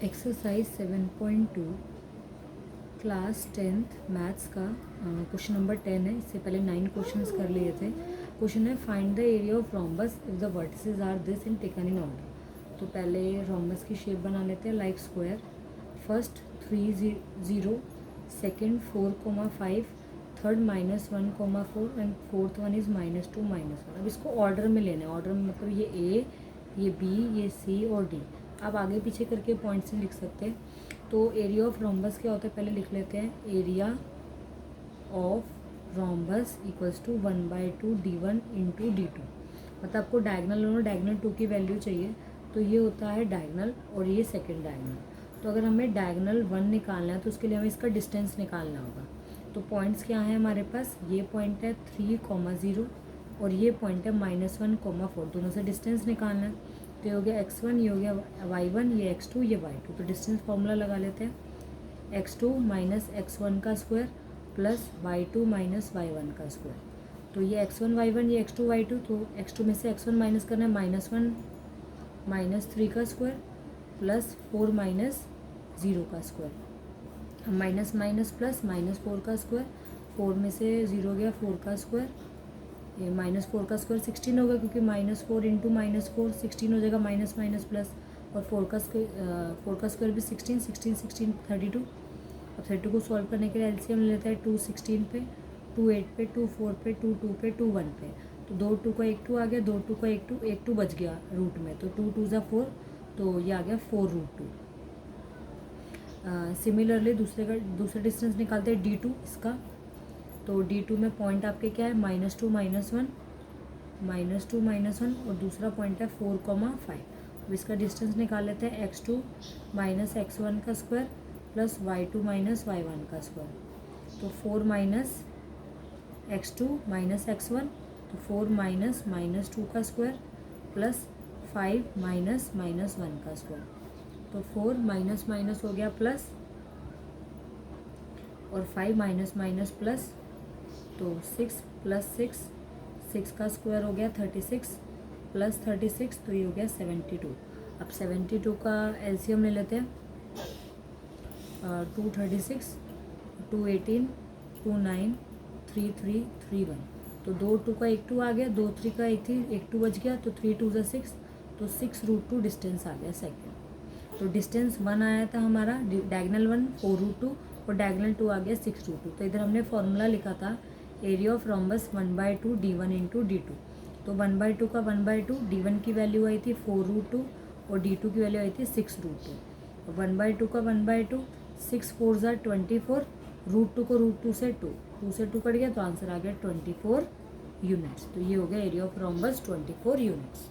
Exercise 7.2 class 10th maths का question number 10 है। इससे पहले 9 क्वेश्चंस कर लिए थे। क्वेश्चन है find the area of rhombus if the vertices are this in taken in order. तो पहले रोम्बस की शेप बना लेते हैं like square. First 3 0, second 4,5, third -1,4 and fourth one is -2 -1। अब इसको ऑर्डर में लेना है। ऑर्डर में मतलब ये ए, ये बी, ये सी और डी। आप आगे पीछे करके पॉइंट से लिख सकते हैं। तो एरिया ऑफ रोम्बस क्या होता है पहले लिख लेते हैं। Area of rhombus equals to 1/2 d1 into d2। मतलब आपको डायगनल और डायगनल 2 की वैल्यू चाहिए। तो ये होता है डायगनल और ये सेकेंड डायगनल। तो अगर हमें डायगनल 1 निकालना है तो उसके लिए हमें इसका डिस्टेंस निकालना होगा। तो पॉइंट्स क्या हैं हमारे पास, ये पॉइंट है 3,0 और ये पॉइंट है -1,4। दोनों से डिस्टेंस निकालना है। तो ये हो गया x1, ये हो गया y1, ये x2, ये y2। तो डिस्टेंस फार्मूला लगा लेते हैं। x2 माइनस x1 का square plus y2 minus y1 का स्क्वायर। तो ये x1 y1, ये x2 y2। तो x2 में से x1 माइनस करना है, -1 -3 का स्क्वायर प्लस 4 -0 का स्क्वायर। माइनस माइनस प्लस -4 का स्क्वायर। 4 में से 0 गया, 4 का स्क्वायर। ये -4 का स्क्वायर 16 होगा क्योंकि -4 इंटू -4 16 हो जाएगा, माइनस माइनस प्लस। और 4 का स्क्वायर भी 16 16 16 32। अब 32 को सॉल्व करने के लिए एलसीएम लेता है 2 16 पे, 2 8 पे, 2 4 पे, 2 2 पे, 2 1 पे। तो 2 2 का 1 2 आ गया, 2 2 का 1 2 बच गया रूट में। तो 2 2 ज़ा 4, तो ये आ गया 4√2। सिमिलरली दूसरा डिस्टेंस निकालते हैं d2 इसका। तो d2 में पॉइंट आपके क्या है, -2 -1 -2 -1 और दूसरा पॉइंट है 4,5। अब इसका डिस्टेंस निकाल लेते हैं। x2 माइनस x1 का square plus y2 minus y1 का स्क्वायर। तो 4 माइनस x2 माइनस x1, तो 4 माइनस -2 का स्क्वायर प्लस 5 माइनस -1 का स्क्वायर। तो 4 माइनस माइनस हो गया प्लस और 5 माइनस माइनस प्लस। तो 6 प्लस 6 का स्क्वायर हो गया 36 प्लस 36, तो ये हो गया 72। अब 72 का एलसीएम ले लेते हैं। 236, 218, 29, 33, 31। तो 2 2 का 1 2 आ गया, 2 3 का 1 2 बच गया। तो 3 2 ज़ा 6, तो 6√2 डिस्टेंस आ गया सेकेंड। तो डिस्टेंस 1 आया था हमारा, डायगनल 1 4√2 और डायगनल 2 आ गया 6√2। तो इधर हमने फॉर्मूला लिखा था area of rhombus 1/2 d1 into d2। तो 1/2 का 1/2, d1 की वैल्यू आई थी 4√2 और d2 की वैल्यू आई थी 6√2। 1/2 का 1/2, 6 4 ज़ा 24, √2 को √2 से 2 से 2 कट गया, तो आंसर आ गया 24 यूनिट्स। तो ये हो गया एरिया ऑफ रोम्बस 24 यूनिट्स।